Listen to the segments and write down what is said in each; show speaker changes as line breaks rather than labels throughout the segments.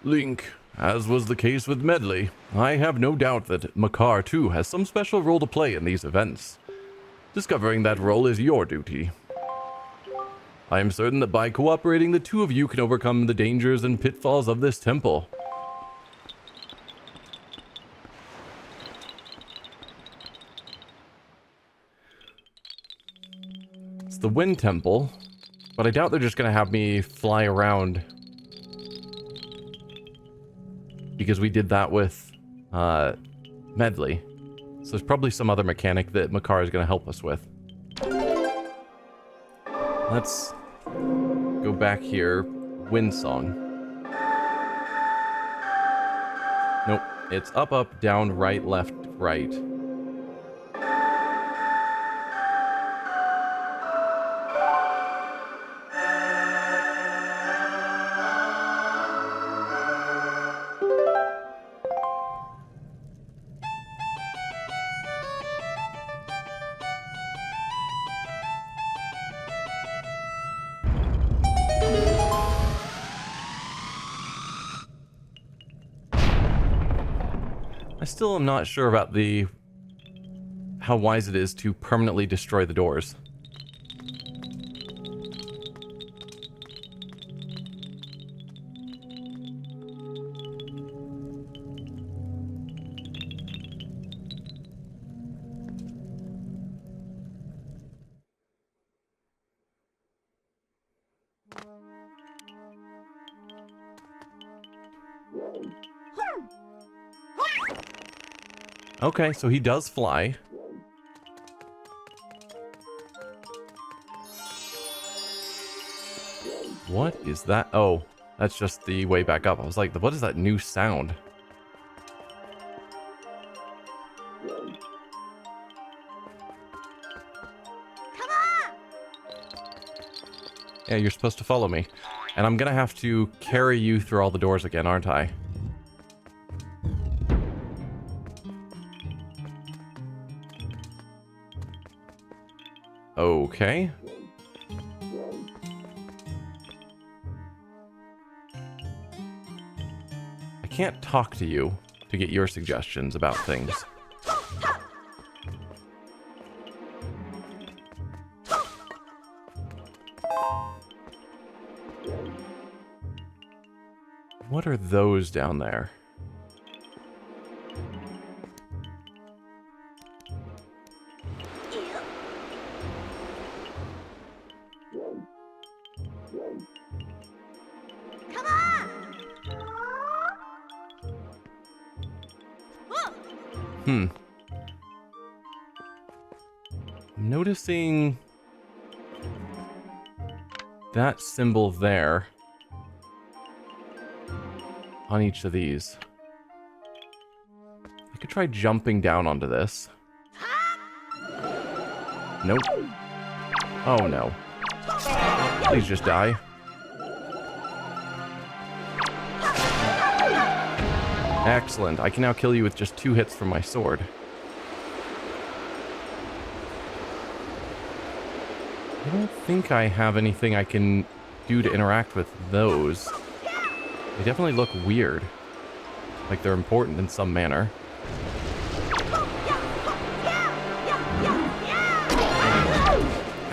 Link, as was the case with Medley, I have no doubt that Makar too has some special role to play in these events. Discovering that role is your duty. I am certain that by cooperating, the two of you can overcome the dangers and pitfalls of this temple. It's the Wind Temple, but I doubt they're just gonna have me fly around. Because we did that with Medley. So there's probably some other mechanic that Makar is going to help us with. Let's go back here. Wind Song. Nope. It's up, up, down, right, left, right. I still am not sure about how wise it is to permanently destroy the doors. Okay, so he does fly. What is that? Oh, that's just the way back up. I was like, what is that new sound?
Come on!
Yeah, you're supposed to follow me. And I'm gonna have to carry you through all the doors again, aren't I? Okay. I can't talk to you to get your suggestions about things. What are those down there? I'm noticing that symbol there on each of these. I could try jumping down onto this. Nope. Oh no. Please just die. Excellent. I can now kill you with just 2 hits from my sword. I don't think I have anything I can do to interact with those. They definitely look weird. Like they're important in some manner.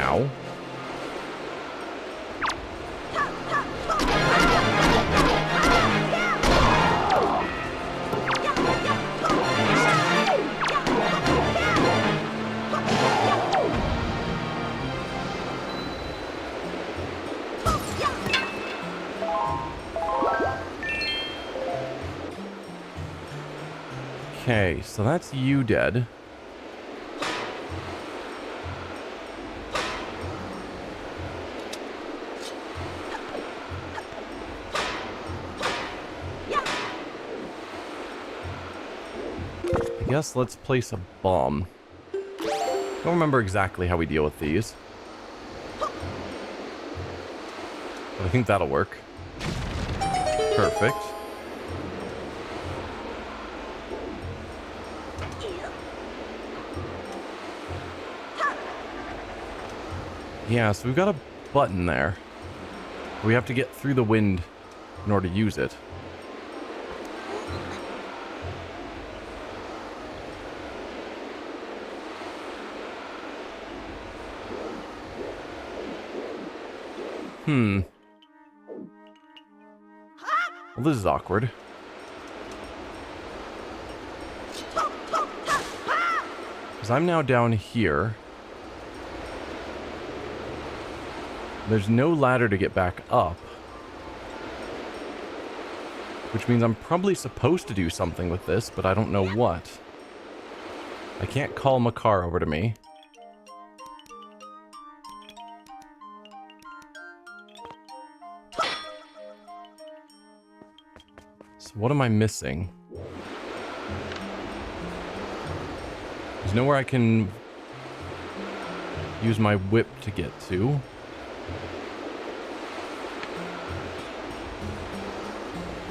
Ow. Okay, so that's you dead. I guess let's place a bomb. Don't remember exactly how we deal with these. But I think that'll work. Perfect. Yeah, so we've got a button there. We have to get through the wind in order to use it. Well, this is awkward. Because I'm now down here. There's no ladder to get back up. Which means I'm probably supposed to do something with this, but I don't know what. I can't call Makar over to me. So what am I missing? There's nowhere I can use my whip to get to.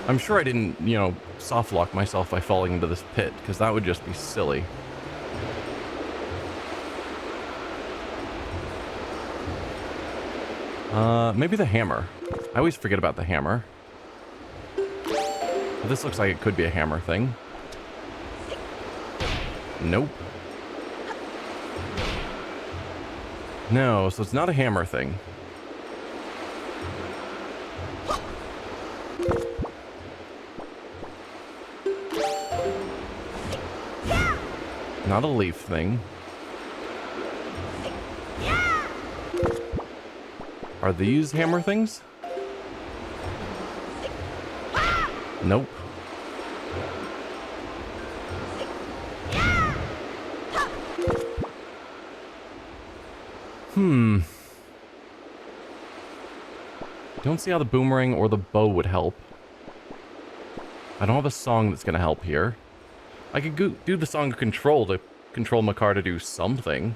I'm sure I didn't, you know, soft lock myself by falling into this pit, because that would just be silly. Maybe the hammer. I always forget about the hammer. But this looks like it could be a hammer thing. Nope. No, so it's not a hammer thing. Not a leaf thing. Are these hammer things? Nope. Don't see how the boomerang or the bow would help. I don't have a song that's gonna help here. I could do the song of control to control Makar to do something.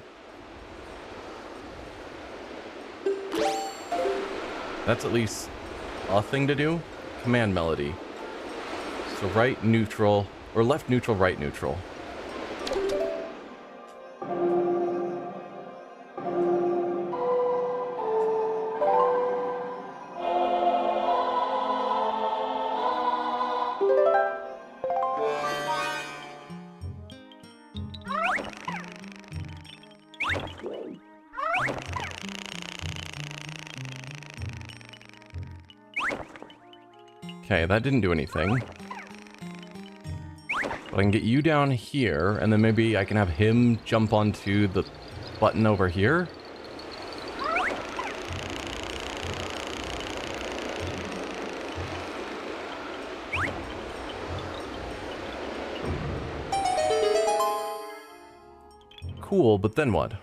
That's at least a thing to do. Command melody. So right neutral, or left neutral, right neutral. Okay, that didn't do anything. But I can get you down here, and then maybe I can have him jump onto the button over here. Cool, but then what?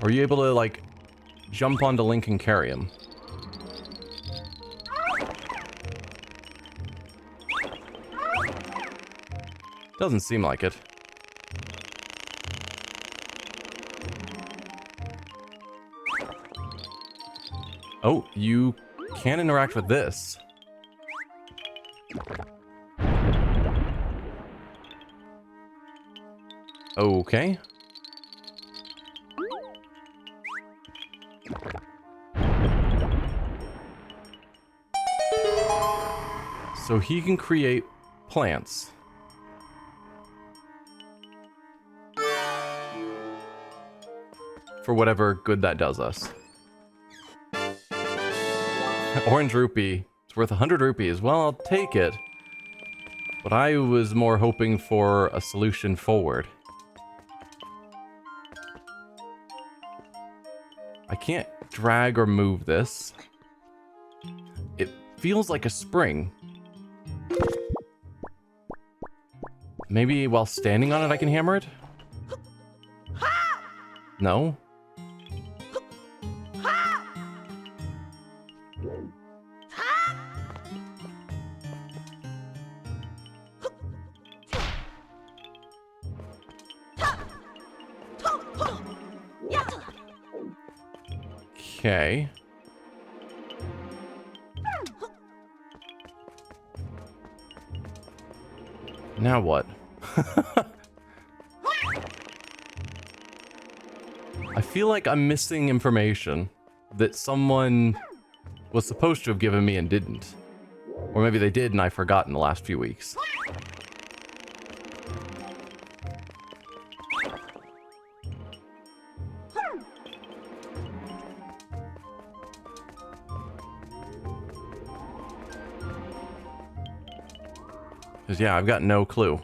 Are you able to, like, jump onto Link and carry him? Doesn't seem like it. Oh, you can interact with this. Okay. So he can create plants. For whatever good that does us. Orange rupee. It's worth 100 rupees. Well, I'll take it. But I was more hoping for a solution forward. I can't drag or move this. It feels like a spring. Maybe while standing on it I can hammer it? No? Okay. Now what? I feel like I'm missing information that someone was supposed to have given me and didn't. Or maybe they did and I forgot in the last few weeks. Because, yeah, I've got no clue.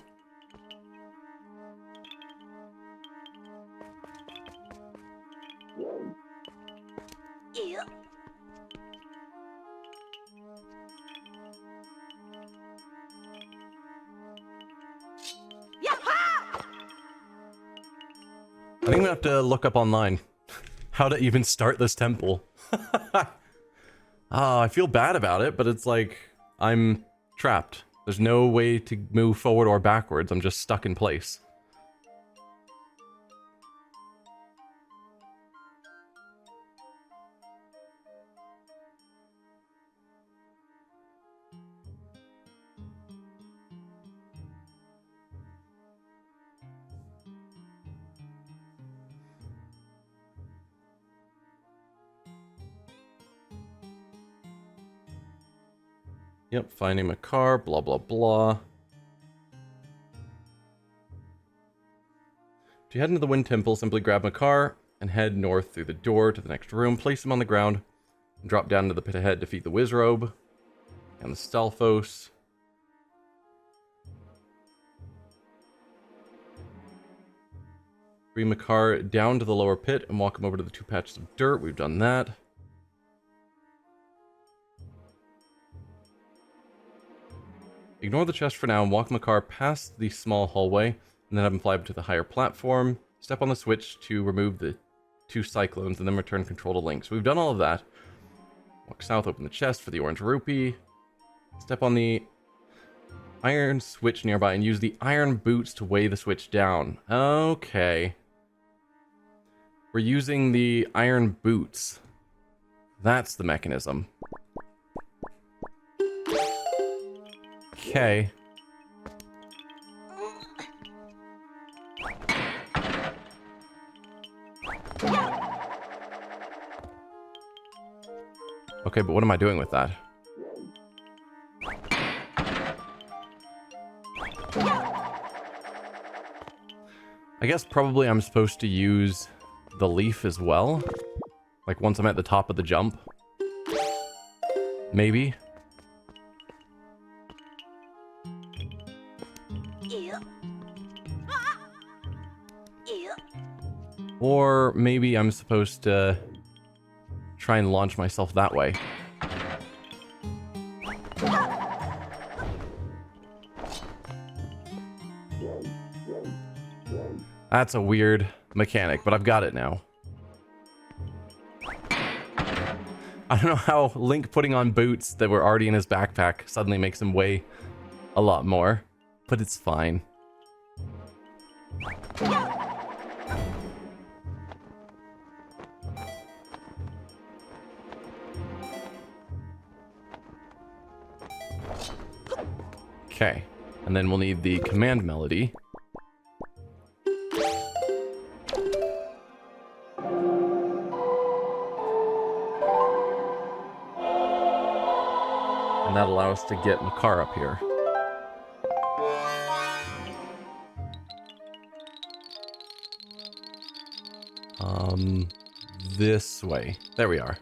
Yeah.
I think I'm gonna have to look up online how to even start this temple. I feel bad about it, but it's like I'm trapped. There's no way to move forward or backwards. I'm just stuck in place. Yep, finding my car, blah, blah, blah. To head into the Wind Temple, simply grab my car and head north through the door to the next room, place him on the ground, and drop down into the pit ahead, defeat the Wizrobe and the Stalfos. Bring Makar down to the lower pit and walk him over to the 2 patches of dirt. We've done that. Ignore the chest for now and walk Makar past the small hallway, and then have him fly up to the higher platform. Step on the switch to remove the 2 cyclones, and then return control to Link. So we've done all of that. Walk south, open the chest for the orange rupee. Step on the iron switch nearby and use the iron boots to weigh the switch down. Okay. We're using the iron boots. That's the mechanism. Okay. Okay, but what am I doing with that? I guess probably I'm supposed to use the leaf as well. Like once I'm at the top of the jump. Maybe. Or maybe I'm supposed to try and launch myself that way. That's a weird mechanic, but I've got it now. I don't know how Link putting on boots that were already in his backpack suddenly makes him weigh a lot more, but it's fine. Okay, and then we'll need the command melody. And that'll allow us to get Makar up here. This way. There we are.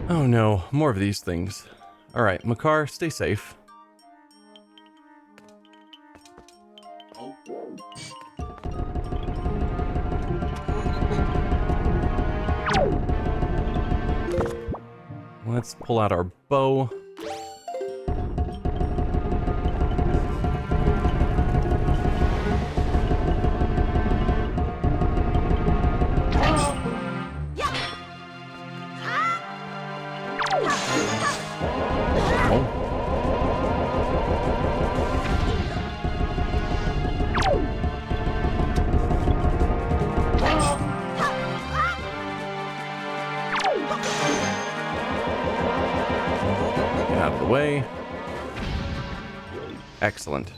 Oh no, more of these things. Alright, Makar, stay safe. Let's pull out our bow. Way. Excellent.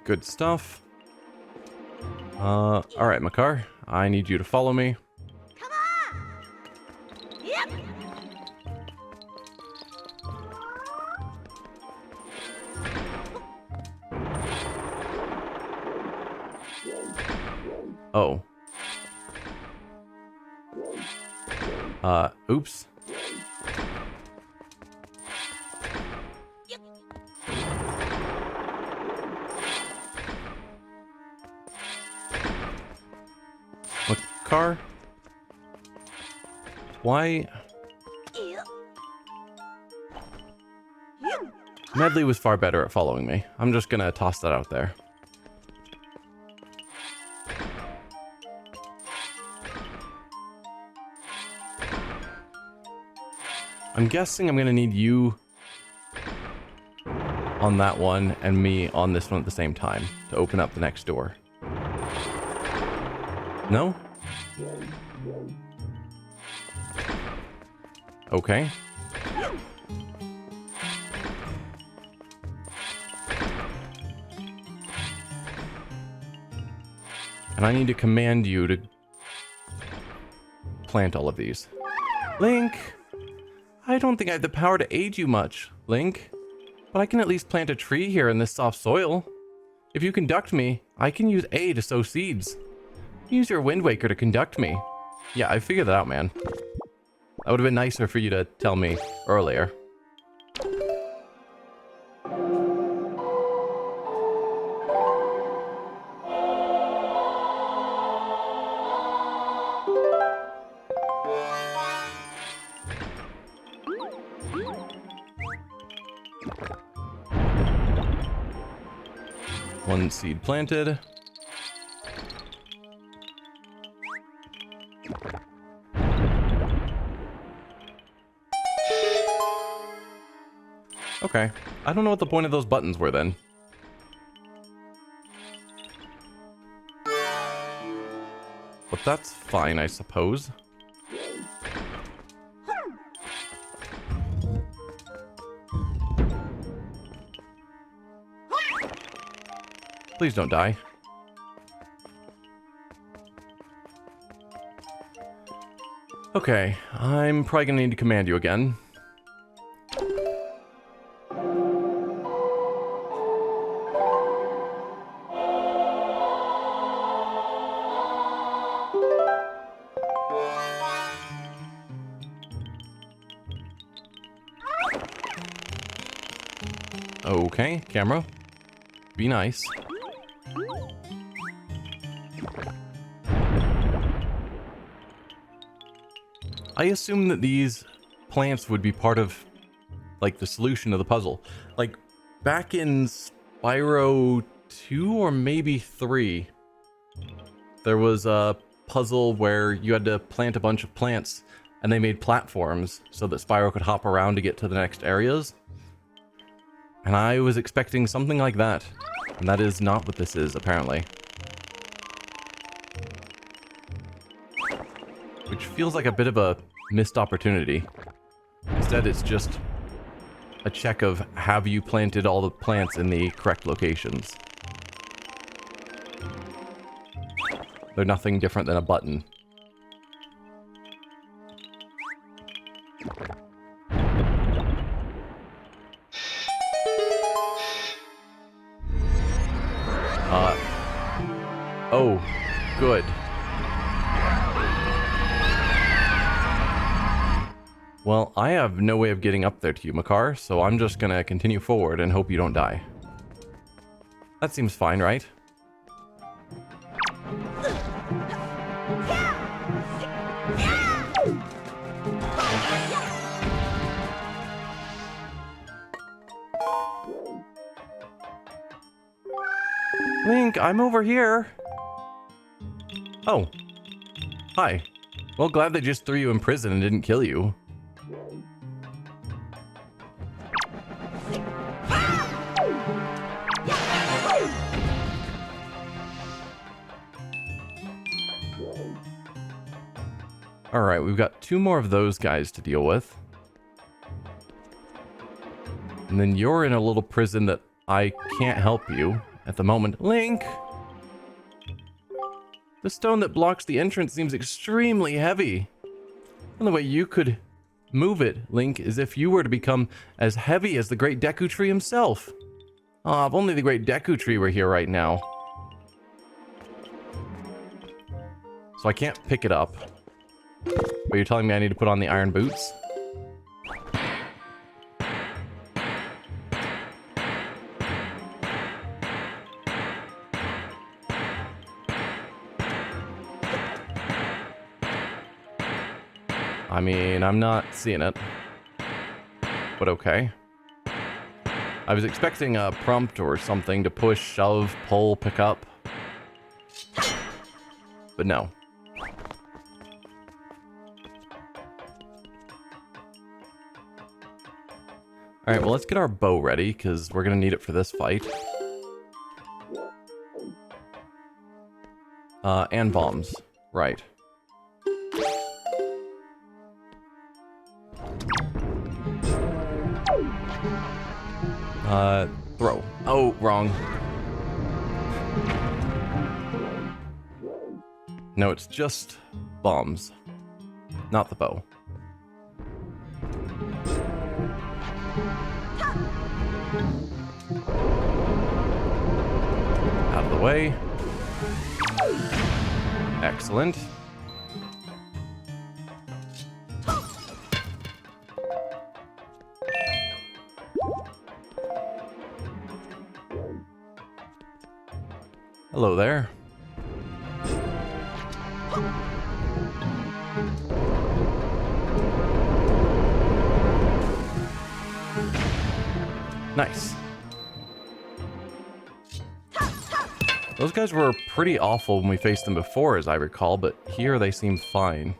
Good stuff. Alright, Makar. I need you to follow me.
Come on! Yep!
Oh. Oops. Makar? Why? Medley was far better at following me. I'm just gonna toss that out there. I'm guessing I'm gonna need you on that one and me on this one at the same time to open up the next door. No? Okay. And I need to command you to plant all of these. Link! I don't think I have the power to aid you much, Link. But I can at least plant a tree here in this soft soil. If you conduct me, I can use A to sow seeds. Use your Wind Waker to conduct me. Yeah, I figured that out, man. That would have been nicer for you to tell me earlier. One seed planted. Okay. I don't know what the point of those buttons were then. But that's fine, I suppose. Please don't die. Okay, I'm probably gonna need to command you again. Okay, camera. Be nice. I assume that these plants would be part of, like, the solution of the puzzle. Like, back in Spyro 2 or maybe 3, there was a puzzle where you had to plant a bunch of plants, and they made platforms so that Spyro could hop around to get to the next areas. And I was expecting something like that. And that is not what this is, apparently. Which feels like a bit of a missed opportunity. Instead, it's just a check of have you planted all the plants in the correct locations. They're nothing different than a button. Oh, good. Well, I have no way of getting up there to you, Makar, so I'm just gonna continue forward and hope you don't die. That seems fine, right? Link, I'm over here. Oh. Hi. Well, glad they just threw you in prison and didn't kill you. Alright, we've got 2 more of those guys to deal with. And then you're in a little prison that I can't help you. at the moment. Link! The stone that blocks the entrance seems extremely heavy. And the way you could move it, Link, is if you were to become as heavy as the Great Deku Tree himself. Ah, if only the Great Deku Tree were here right now. So I can't pick it up. But you're telling me I need to put on the iron boots? I mean, I'm not seeing it. But okay. I was expecting a prompt or something to push, shove, pull, pick up. But no. Alright, well, let's get our bow ready, because we're going to need it for this fight. And bombs. Right. Throw. Oh, wrong. No, it's just bombs. Not the bow. Out of the way. Excellent. Hello there. Nice. Those guys were pretty awful when we faced them before, as I recall, but here they seem fine.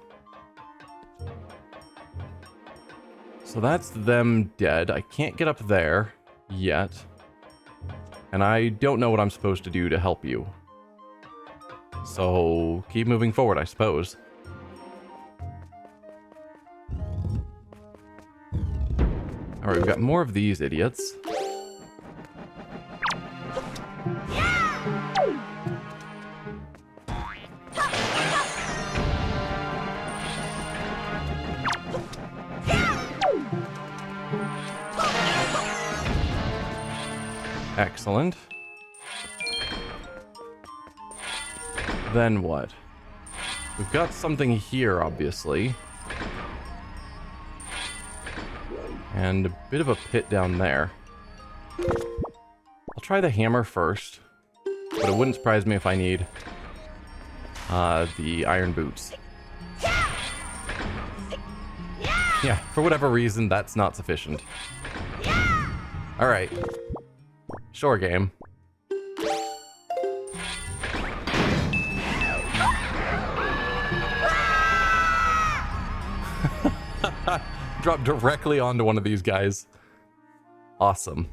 So that's them dead. I can't get up there yet. And I don't know what I'm supposed to do to help you. So keep moving forward, I suppose. Alright, we've got more of these idiots. Excellent. Then what? We've got something here, obviously. And a bit of a pit down there. I'll try the hammer first. But it wouldn't surprise me if I need the iron boots. Yeah, for whatever reason, that's not sufficient. Alright. Sure, game. Drop directly onto one of these guys. Awesome.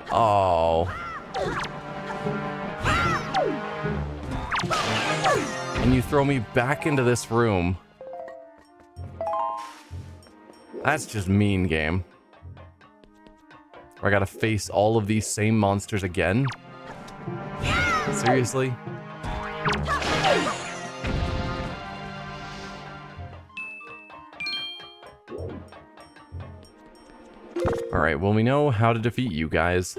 Oh. And you throw me back into this room. That's just mean, game. I gotta face all of these same monsters again? Seriously? Alright, well, we know how to defeat you guys.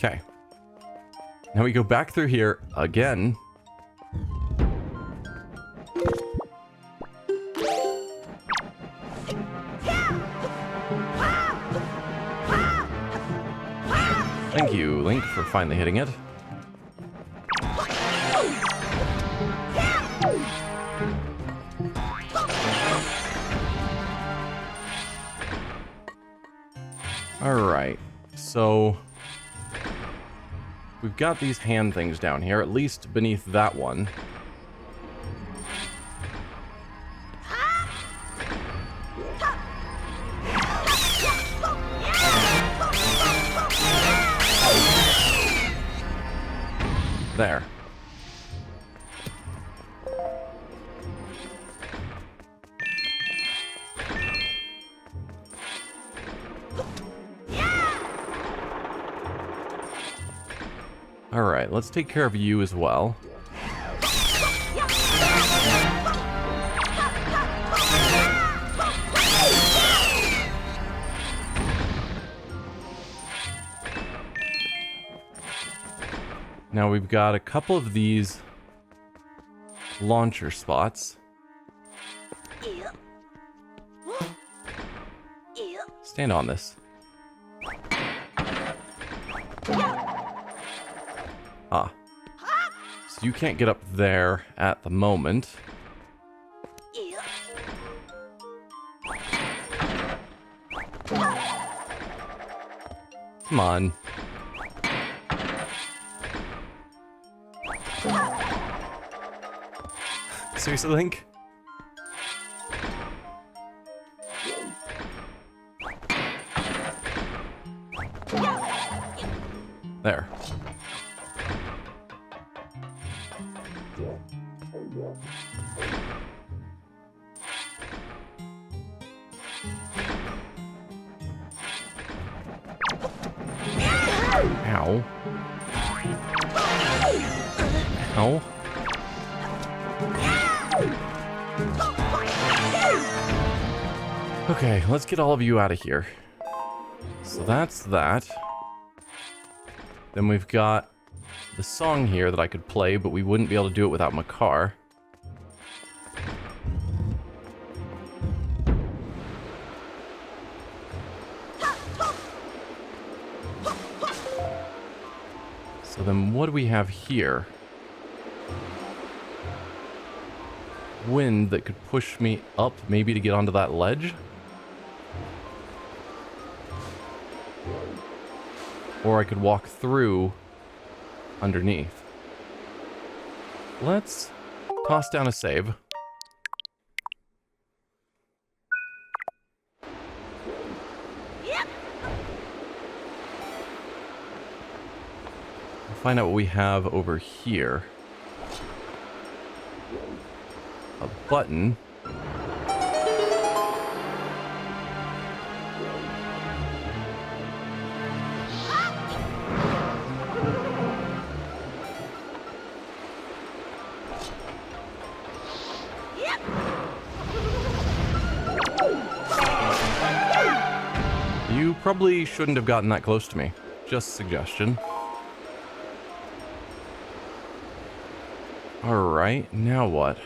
Okay. Now we go back through here again. Thank you, Link, for finally hitting it. Alright, so we've got these hand things down here, at least beneath that one. There. Alright, let's take care of you as well. Now we've got a couple of these launcher spots. Stand on this. Ah. So you can't get up there at the moment. Come on. Seriously, Link? There. Ow. Ow. Okay, let's get all of you out of here. So that's that. Then we've got the song here that I could play, but we wouldn't be able to do it without Makar. So then what do we have here? Wind that could push me up, maybe to get onto that ledge? Or I could walk through underneath. Let's toss down a save.
Yep.
Find out what we have over here. A button. You probably shouldn't have gotten that close to me. Just suggestion. Alright, now what?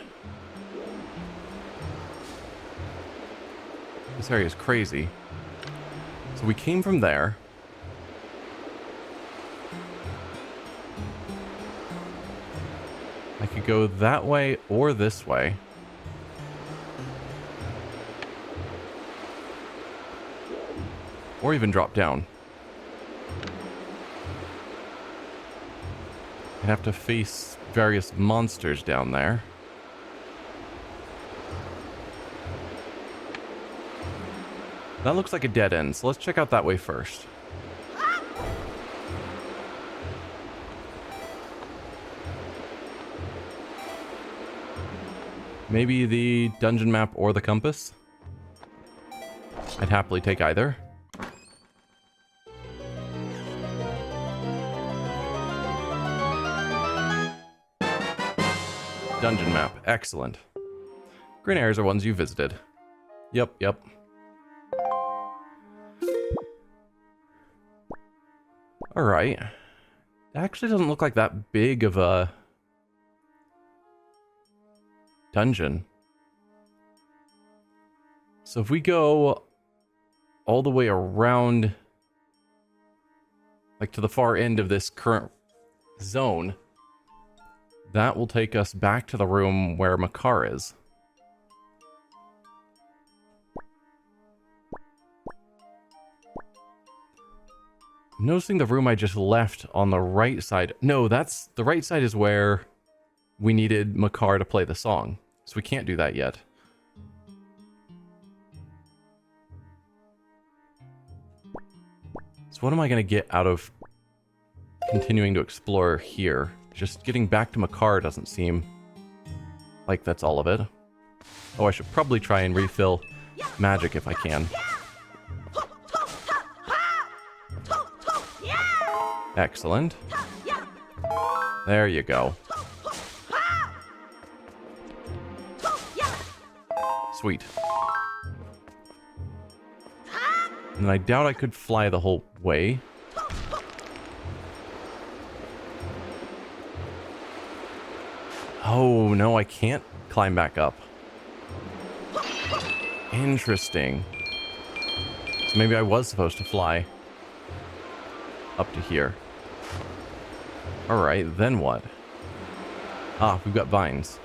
This area is crazy. So we came from there. I could go that way or this way. Or even drop down. I'd have to face various monsters down there. That looks like a dead end, so let's check out that way first. Maybe the dungeon map or the compass? I'd happily take either. Dungeon map, excellent. Green areas are ones you visited. Yep. Alright. It actually doesn't look like that big of a dungeon. So if we go all the way around, like to the far end of this current zone, that will take us back to the room where Makar is. I'm noticing the room I just left on the right side. No, that's the right side is where we needed Makar to play the song. So we can't do that yet. So what am I going to get out of continuing to explore here? Just getting back to Makar doesn't seem like that's all of it. Oh, I should probably try and refill magic if I can. Excellent. There you go. Sweet. And I doubt I could fly the whole way. Oh, no, I can't climb back up. Interesting. So maybe I was supposed to fly up to here. Alright, then what? Ah, we've got vines.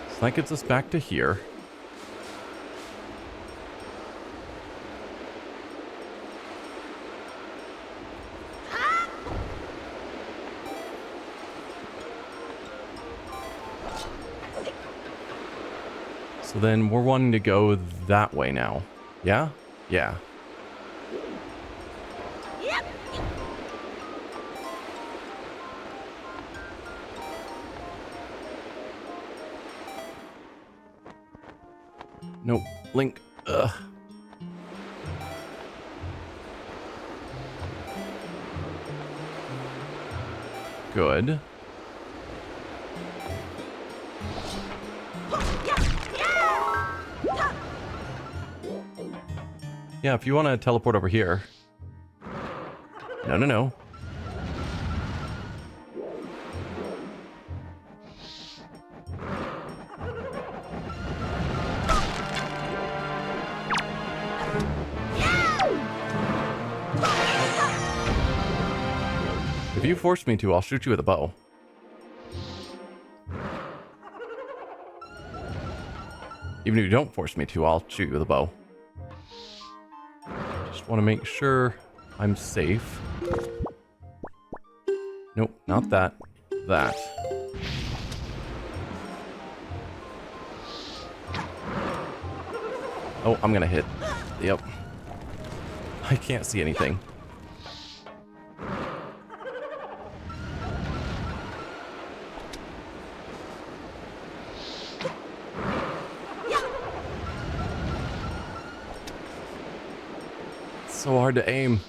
So that gets us back to here. So then we're wanting to go that way now. Yeah? Yeah. Nope. Link. Ugh. Good. Yeah, if you want to teleport over here. No, no, no. If you force me to, I'll shoot you with a bow. Even if you don't force me to, I'll shoot you with a bow. Just want to make sure I'm safe. Nope, not that. That. Oh, I'm gonna hit. Yep. I can't see anything. So hard to aim.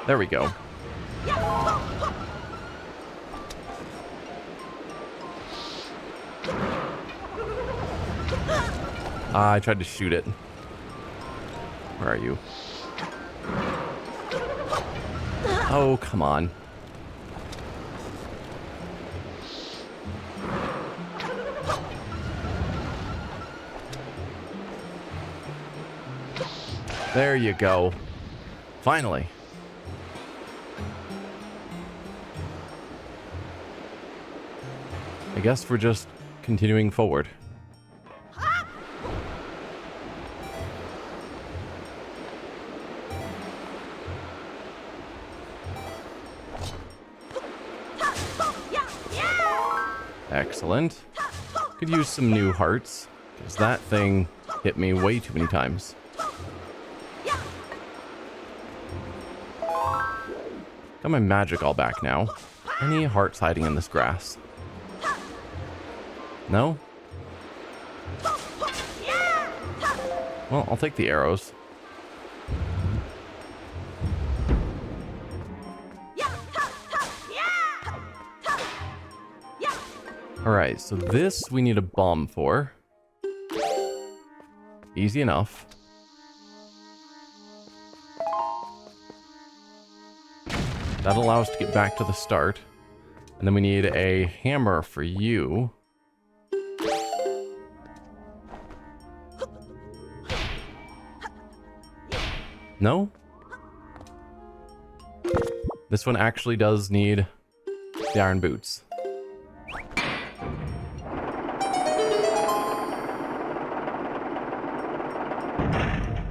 There we go. I tried to shoot it. Where are you? Oh, come on. There you go. Finally. I guess we're just continuing forward. Excellent. Could use some new hearts, because that thing hit me way too many times. Got my magic all back now. Any hearts hiding in this grass? No? Well, I'll take the arrows. Alright, so this we need a bomb for. Easy enough. That'll allow us to get back to the start. And then we need a hammer for you. No? This one actually does need the iron boots.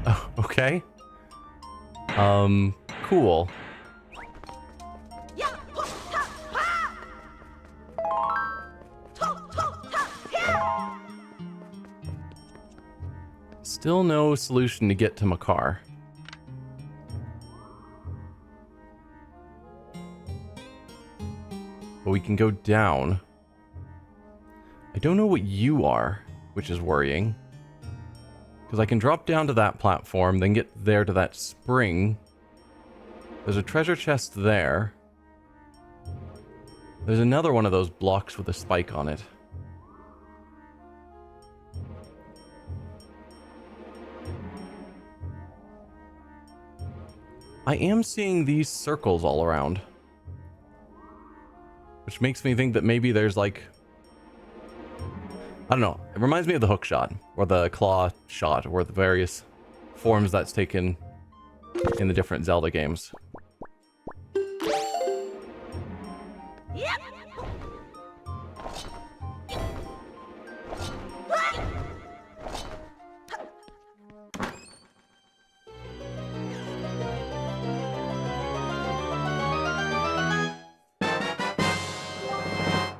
Oh, okay. Cool. Still no solution to get to Makar. But we can go down. I don't know what you are, which is worrying. Because I can drop down to that platform, then get there to that spring. There's a treasure chest there. There's another one of those blocks with a spike on it. I am seeing these circles all around. Which makes me think that maybe there's like... I don't know. It reminds me of the hook shot, or the claw shot, or the various forms that's taken in the different Zelda games.
Yep.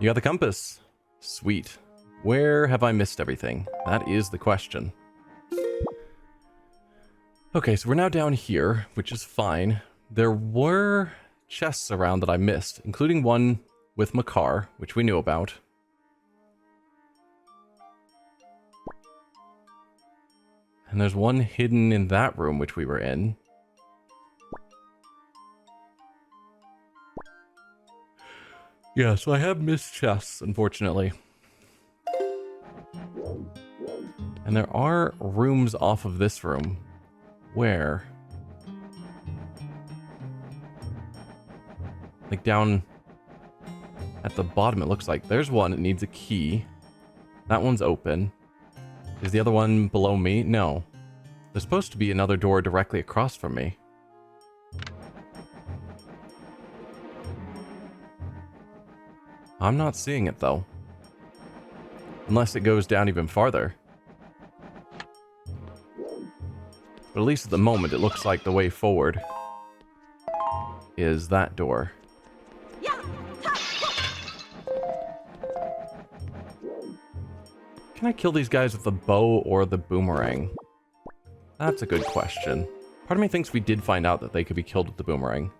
You got the compass. Sweet. Where have I missed everything? That is the question. Okay, so we're now down here, which is fine. There were chests around that I missed, including one with Makar, which we knew about. And there's one hidden in that room, which we were in. Yeah, so I have missed chests, unfortunately. And there are rooms off of this room. Where? Like down at the bottom, it looks like. There's one that needs a key. That one's open. Is the other one below me? No. There's supposed to be another door directly across from me. I'm not seeing it, though. Unless it goes down even farther. But at least at the moment, it looks like the way forward is that door. Can I kill these guys with the bow or the boomerang? That's a good question. Part of me thinks we did find out that they could be killed with the boomerang.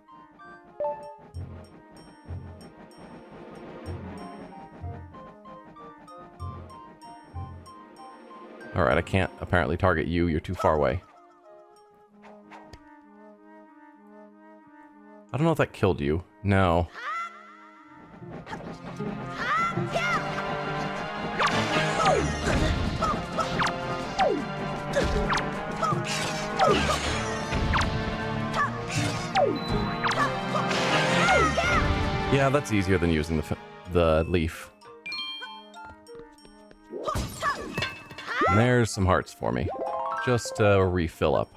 Alright, I can't apparently target you. You're too far away. I don't know if that killed you. No. Yeah, that's easier than using the leaf. And there's some hearts for me. Just to refill up.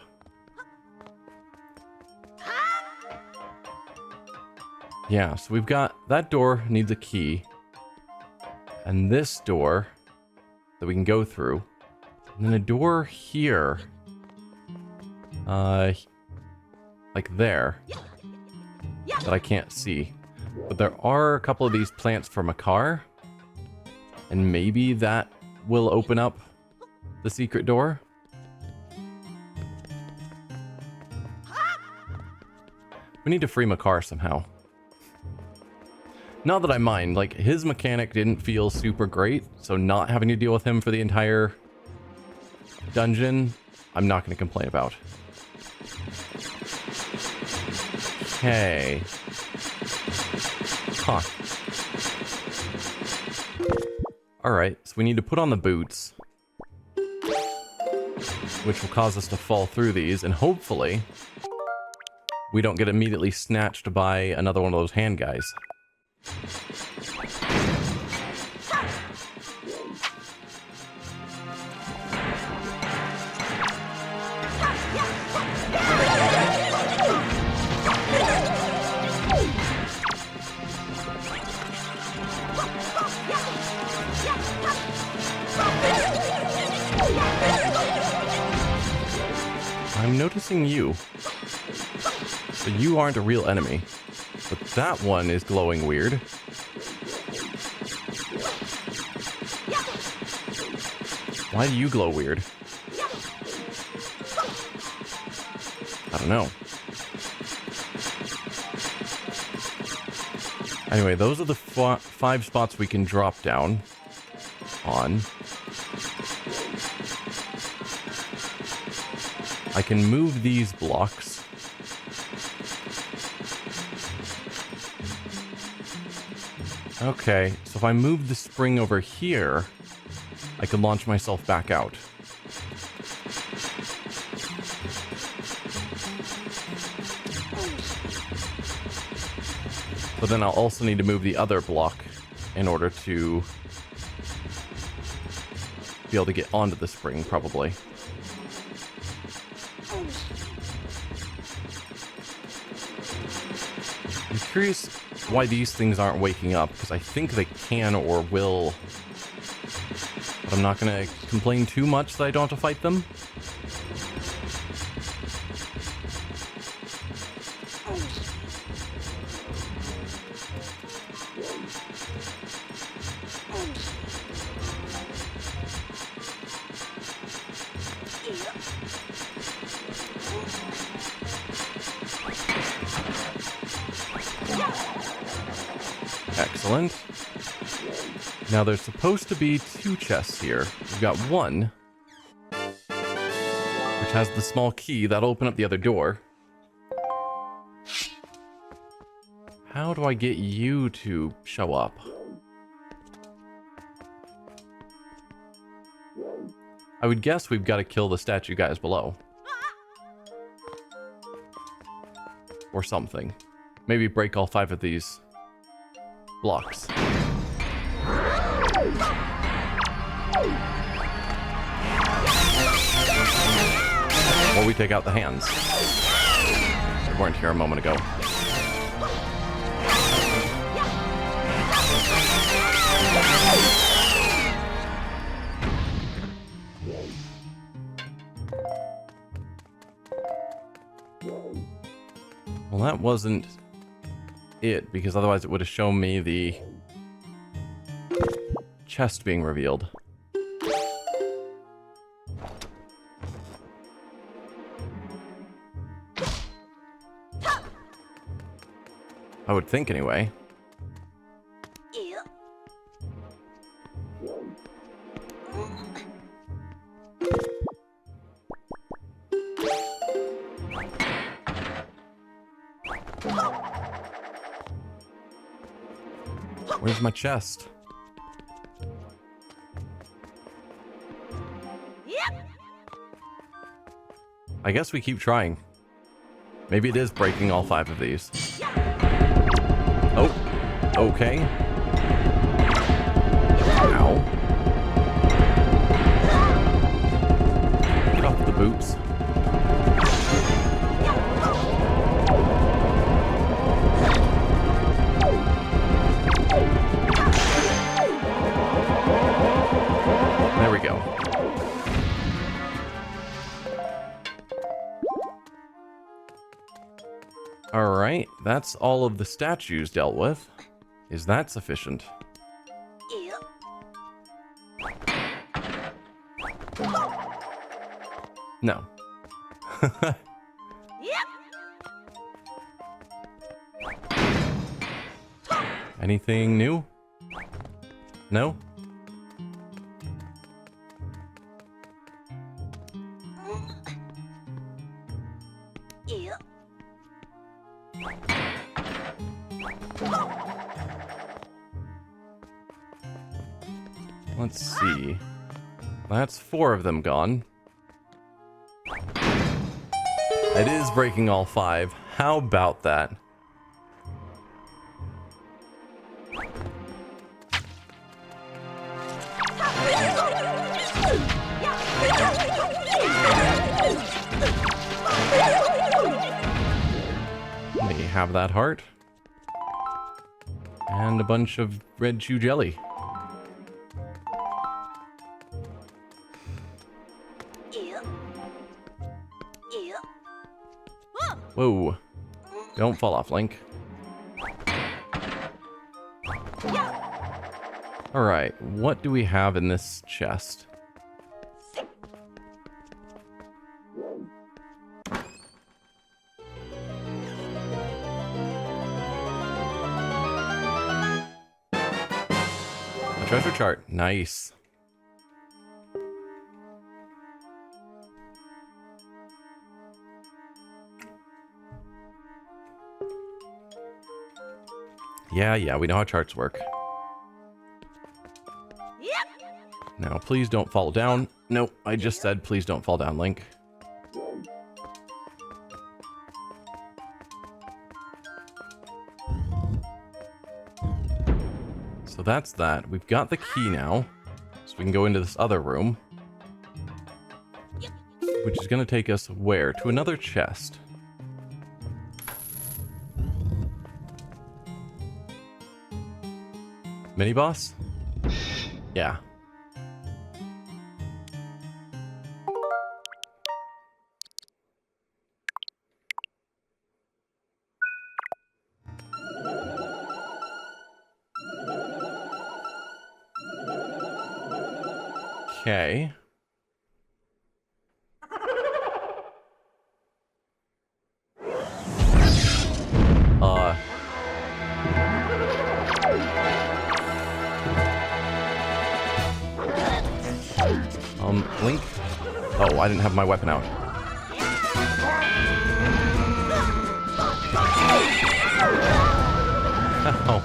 Yeah, so we've got... That door needs a key. And this door that we can go through. And then a door here. Like there. That I can't see. But there are a couple of these plants for Makar. And maybe that will open up the secret door. We need to free Makar somehow. Not that I mind, like, his mechanic didn't feel super great, so not having to deal with him for the entire dungeon, I'm not going to complain about. Okay. Huh. Alright, so we need to put on the boots. Which will cause us to fall through these, and hopefully we don't get immediately snatched by another one of those hand guys. I'm noticing you. So you aren't a real enemy. But that one is glowing weird. Why do you glow weird? I don't know. Anyway, those are the 5 spots we can drop down on. I can move these blocks. Okay, so if I move the spring over here, I can launch myself back out. But then I'll also need to move the other block in order to be able to get onto the spring, probably. I'm curious why these things aren't waking up, because I think they can or will. But I'm not going to complain too much that I don't have to fight them. Excellent. Now there's supposed to be 2 chests here. We've got one, which has the small key that'll open up the other door. How do I get you to show up? I would guess we've got to kill the statue guys below. Or something. Maybe break all 5 of these blocks. Or we take out the hands. They weren't here a moment ago. Well, that wasn't it, because otherwise it would have shown me the chest being revealed. I would think, anyway. Where's my chest?
Yep.
I guess we keep trying. Maybe it is breaking all 5 of these. Oh, okay. Ow. Get off the boots. There we go. Alright, that's all of the statues dealt with. Is that sufficient? No.
Yep.
Anything new? No?
Yep.
Let's see. That's 4 of them gone. It is breaking all 5. How about that? Let me have that heart. And a bunch of red chew jelly.
Yep. Yep.
Whoa. Don't fall off, Link. Alright, what do we have in this chest? A treasure chart. Nice. Yeah, we know how charts work. Now, please don't fall down. Nope, I just said please don't fall down, Link. So that's that. We've got the key now. So we can go into this other room. Which is going to take us where? To another chest. Mini boss? Yeah. Okay. Link? Oh, I didn't have my weapon out. Oh.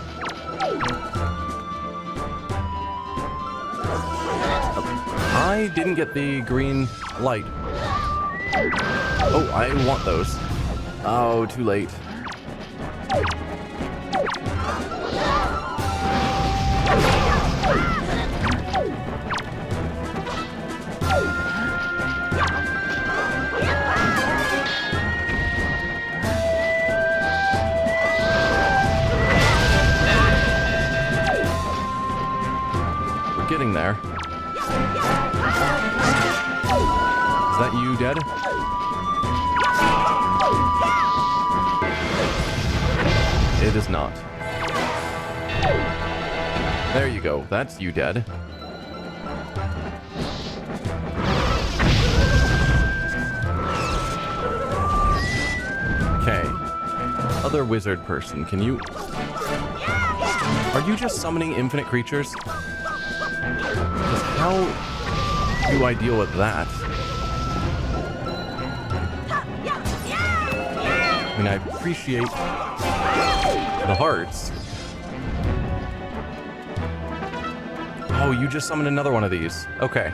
I didn't get the green light. Oh, I want those. Oh, too late. We're getting there. Is that you dead? It is not. There you go. That's you dead. Okay. Other wizard person, can you... Are you just summoning infinite creatures? 'Cause how do I deal with that? I mean, I appreciate the hearts. Oh, you just summoned another one of these. Okay.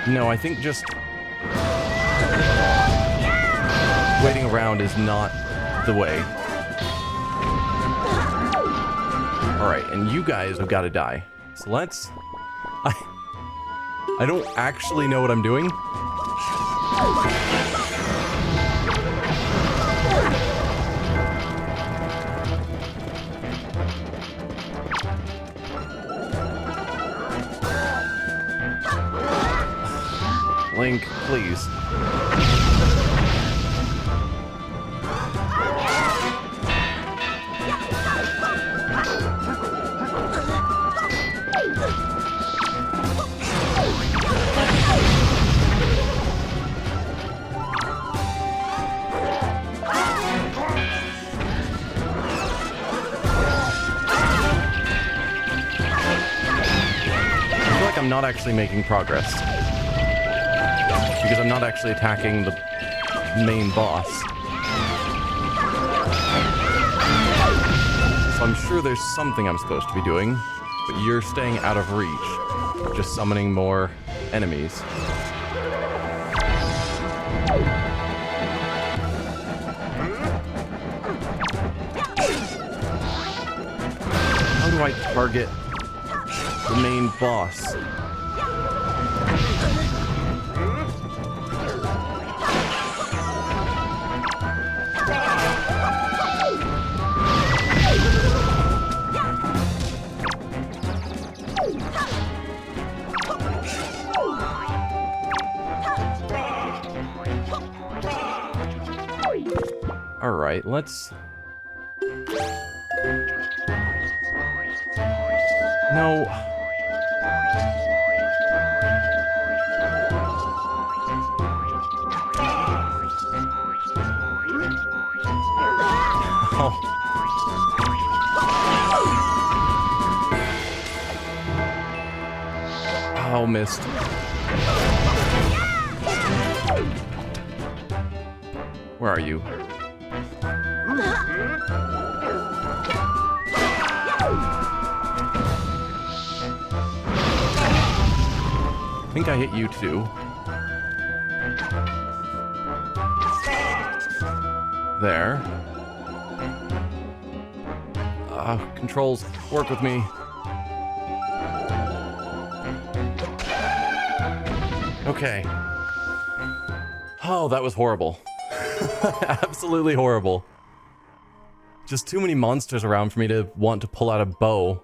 No, I think just waiting around is not the way. Alright, and you guys have got to die. So let's... I don't actually know what I'm doing. Link, please. I feel like I'm not actually making progress. Because I'm not actually attacking the main boss. So I'm sure there's something I'm supposed to be doing, but you're staying out of reach. Just summoning more enemies. How do I target the main boss? Alright, let's... No. Oh. Oh, missed. Where are you? I think I hit you too. There. Controls, work with me. Okay. Oh, that was horrible. Absolutely horrible. Just too many monsters around for me to want to pull out a bow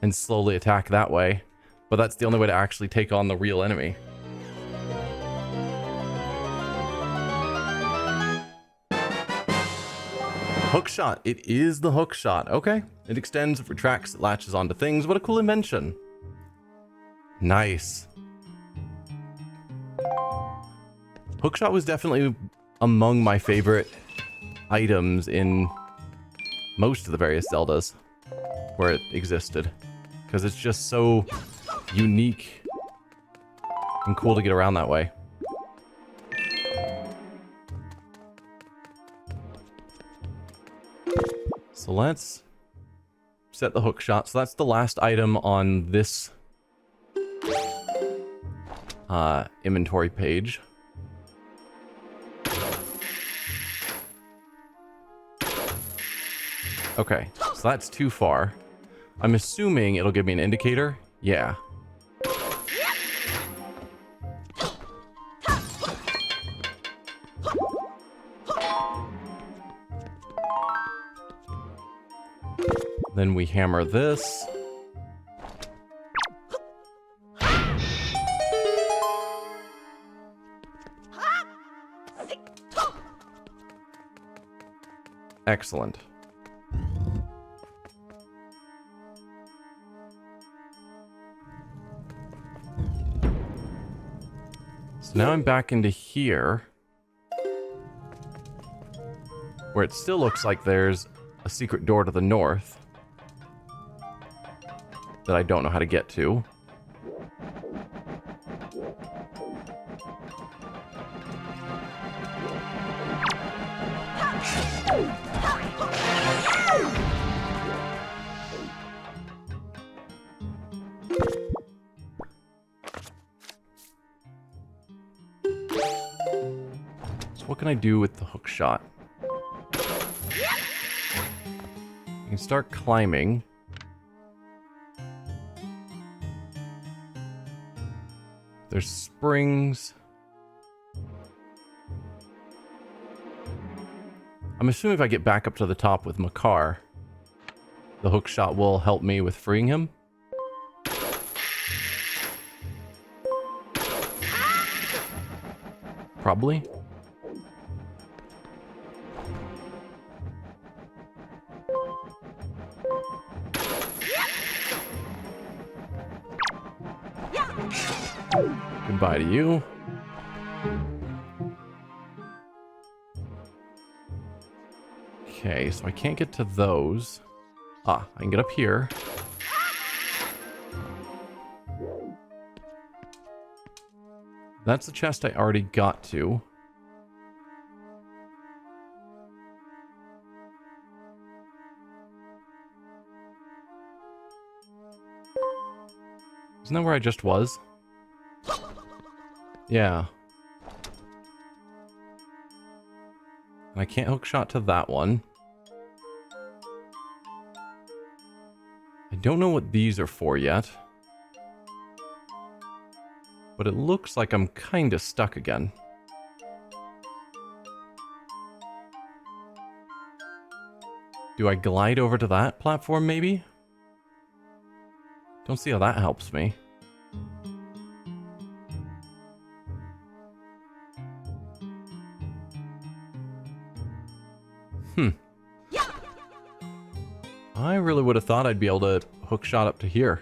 and slowly attack that way. But that's the only way to actually take on the real enemy. Hook shot. It is the hook shot. Okay. It extends, it retracts, it latches onto things. What a cool invention. Nice. Hookshot was definitely among my favorite items in most of the various Zeldas where it existed. Because it's just so unique and cool to get around that way. So let's set the hook shot. So that's the last item on this inventory page. Okay, so that's too far. I'm assuming it'll give me an indicator. Yeah. Then we hammer this. Excellent. So now I'm back into here, where it still looks like there's a secret door to the north that I don't know how to get to. So what can I do with the hook shot? I can start climbing. There's springs. I'm assuming if I get back up to the top with Makar, the hook shot will help me with freeing him. Probably. Goodbye to you. Okay, so I can't get to those. Ah, I can get up here. That's the chest I already got to. Isn't that where I just was? Yeah. And I can't hook shot to that one. I don't know what these are for yet. But it looks like I'm kinda stuck again. Do I glide over to that platform, maybe? Don't see how that helps me. I really would have thought I'd be able to hook shot up to here.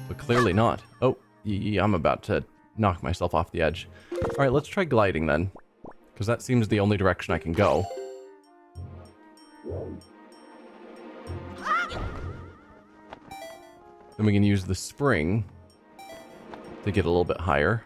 But clearly not. Oh, I'm about to knock myself off the edge. Alright, let's try gliding then. Because that seems the only direction I can go. Then we can use the spring to get a little bit higher.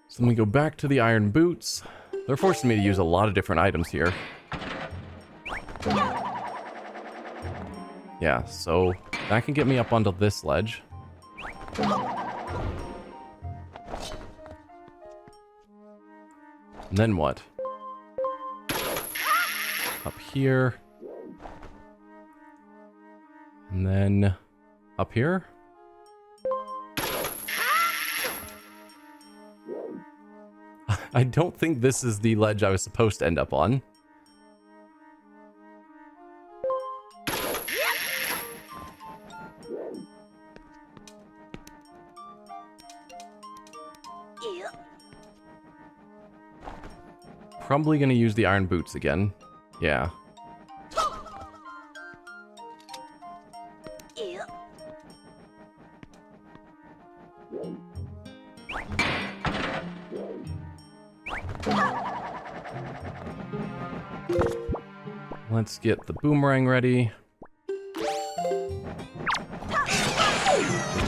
So then we go back to the iron boots. They're forcing me to use a lot of different items here. Yeah, so that can get me up onto this ledge. And then what? Up here. And then up here. I don't think this is the ledge I was supposed to end up on. Probably gonna use the iron boots again. Yeah. Let's get the boomerang ready. Let's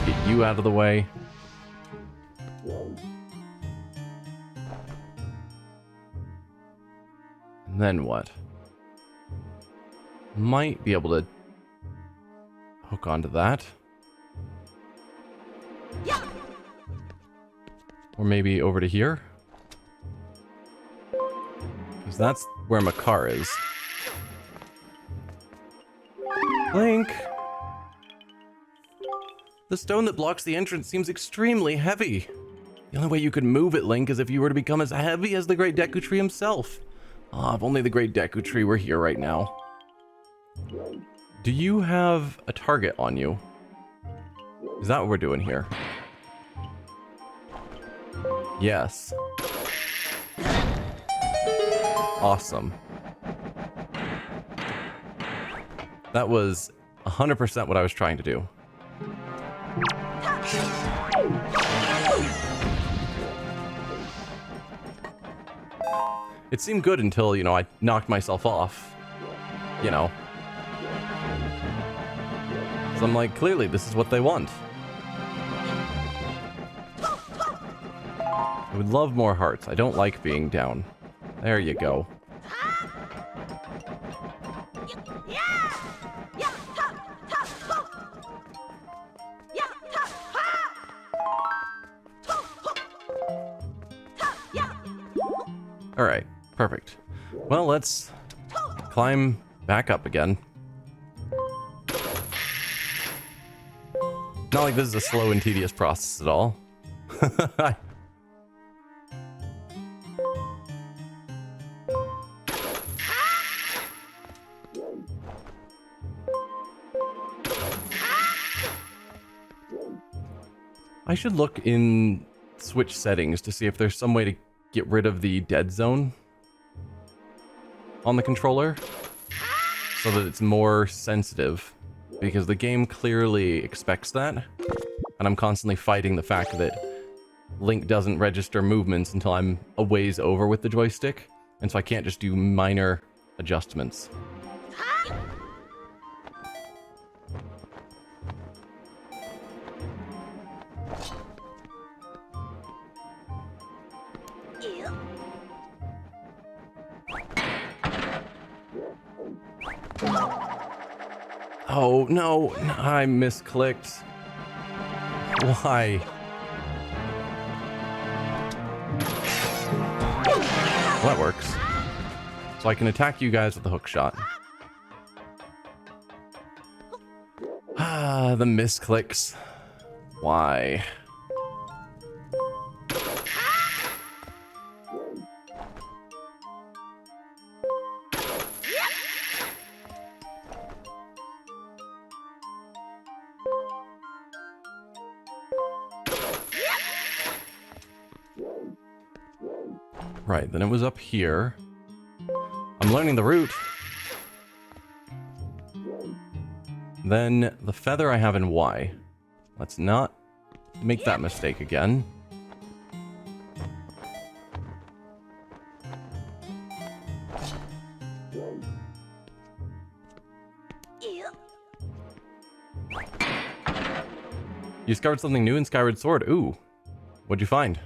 get you out of the way. And then what? Might be able to hook onto that. Or maybe over to here. Because that's where Makar is. Link! The stone that blocks the entrance seems extremely heavy. The only way you could move it, Link, is if you were to become as heavy as the Great Deku Tree himself. Ah, if only the Great Deku Tree were here right now. Do you have a target on you? Is that what we're doing here? Yes. Awesome. That was 100% what I was trying to do. It seemed good until, you know, I knocked myself off. You know. So I'm like, clearly this is what they want. I would love more hearts. I don't like being down. There you go. Alright, perfect. Well, let's climb back up again. Not like this is a slow and tedious process at all. I should look in Switch settings to see if there's some way to get rid of the dead zone on the controller so that it's more sensitive, because the game clearly expects that, and I'm constantly fighting the fact that Link doesn't register movements until I'm a ways over with the joystick, and so I can't just do minor adjustments. Oh, no, I misclicked. Why? Well, that works. So I can attack you guys with the hook shot. Ah, the misclicks. Why? Right, then it was up here. I'm learning the route. Then the feather I have in Y. Let's not make that mistake again.
Yep.
You discovered something new in Skyward Sword. Ooh. What'd you find?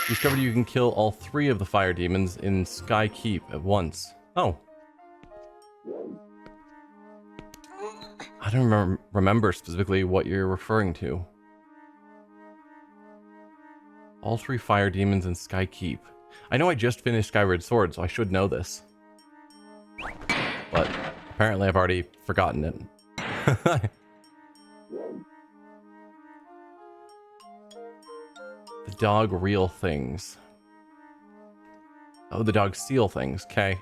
You discovered you can kill all 3 of the fire demons in Sky Keep at once. Oh. I don't remember specifically what you're referring to. All 3 fire demons in Sky Keep. I know I just finished Skyward Sword, so I should know this. But apparently I've already forgotten it. The dog reel things. Oh, the dog steal things. Okay.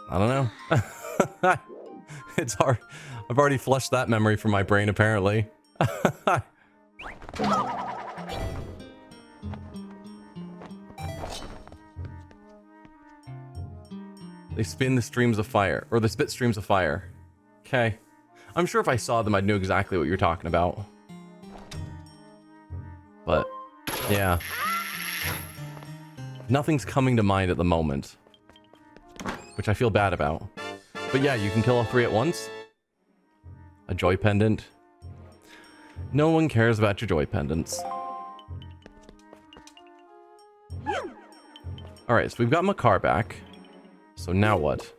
I don't know. It's hard. I've already flushed that memory from my brain, apparently. They spin the streams of fire, or they spit streams of fire. Okay. I'm sure if I saw them, I'd know exactly what you're talking about. But, yeah. Nothing's coming to mind at the moment. Which I feel bad about. But yeah, you can kill all 3 at once. A joy pendant. No one cares about your joy pendants. Alright, so we've got Makar back. So now what?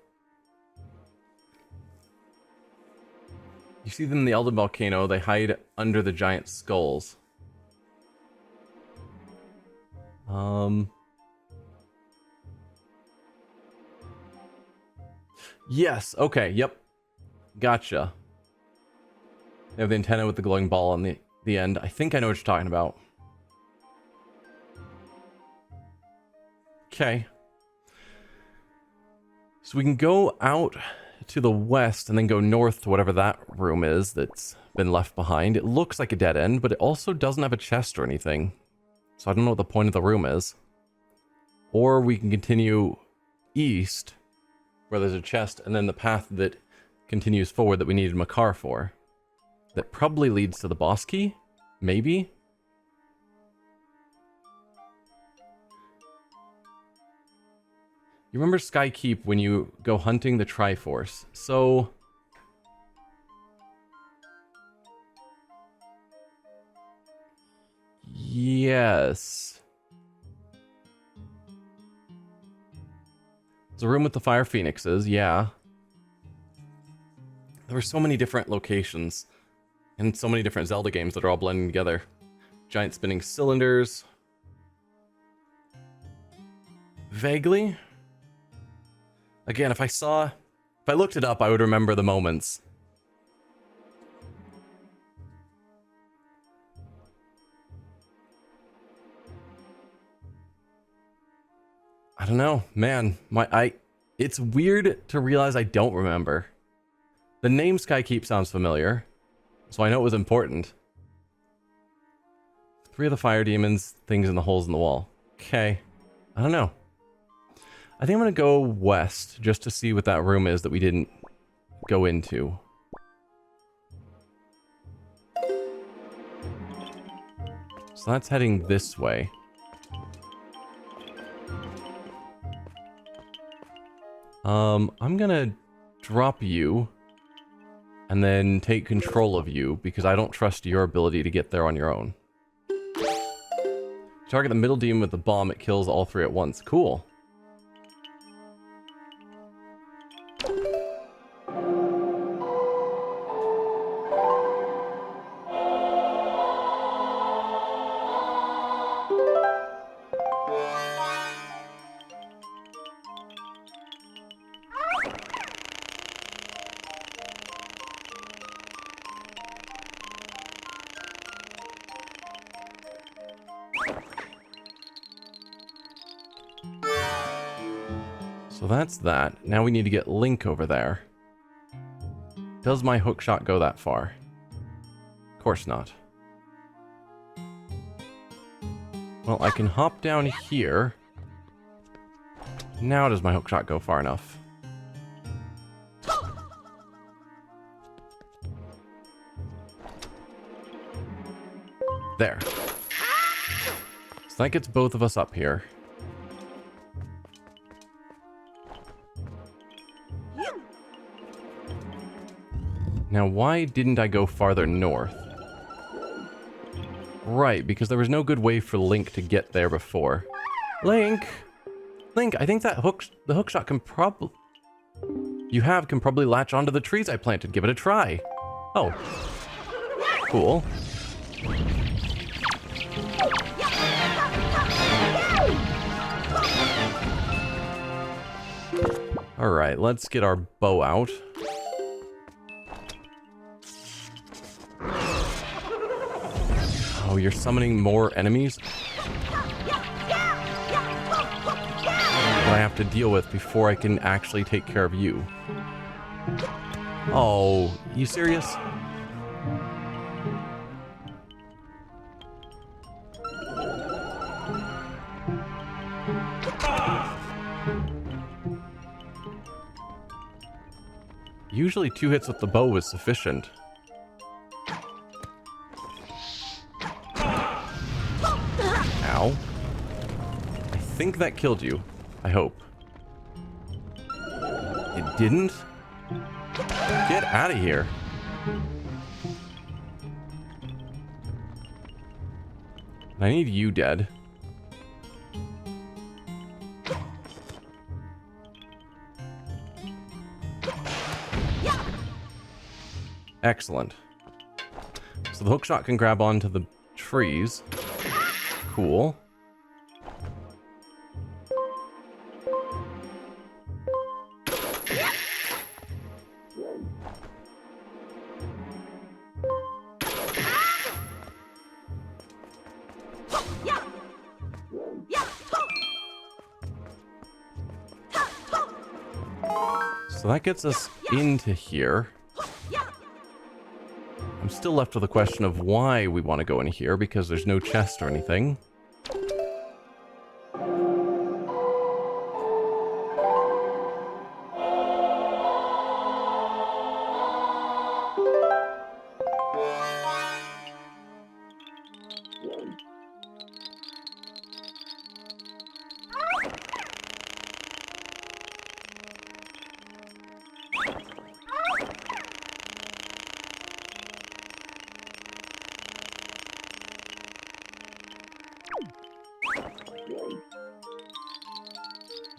You see them in the Elden Volcano. They hide under the giant skulls. Yes, okay, yep. Gotcha. They have the antenna with the glowing ball on the end. I think I know what you're talking about. Okay. So we can go out to the west and then go north to whatever that room is that's been left behind. It looks like a dead end, but it also doesn't have a chest or anything. So I don't know what the point of the room is. Or we can continue east, where there's a chest, and then the path that continues forward that we needed Makar for. That probably leads to the boss key? Maybe? You remember Sky Keep when you go hunting the Triforce. So... yes. It's a room with the fire phoenixes, yeah. There were so many different locations. And so many different Zelda games that are all blending together. Giant spinning cylinders. Vaguely? Again, if I looked it up, I would remember the moments. I don't know, man. It's weird to realize I don't remember. The name Skykeep sounds familiar, so I know it was important. 3 of the fire demons, things in the holes in the wall. Okay. I don't know. I think I'm going to go west, just to see what that room is that we didn't go into. So that's heading this way. I'm gonna drop you and then take control of you because I don't trust your ability to get there on your own. Target the middle demon with the bomb, it kills all 3 at once. Cool. So that's that. Now we need to get Link over there. Does my hookshot go that far? Of course not. Well, I can hop down here. Now does my hookshot go far enough? There. So that gets both of us up here. Now, why didn't I go farther north? Right, because there was no good way for Link to get there before. Link! Link, I think that the hookshot can probably... can probably latch onto the trees I planted. Give it a try. Oh. Cool. Alright, let's get our bow out. Oh, you're summoning more enemies? That I have to deal with before I can actually take care of you. Oh, you serious? Usually 2 hits with the bow is sufficient. Ow. I think that killed you. I hope. It didn't? Get out of here. I need you dead. Excellent. So the hookshot can grab onto the trees. Cool. So that gets us into here. I'm still left with the question of why we want to go in here, because there's no chest or anything.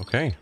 Okay.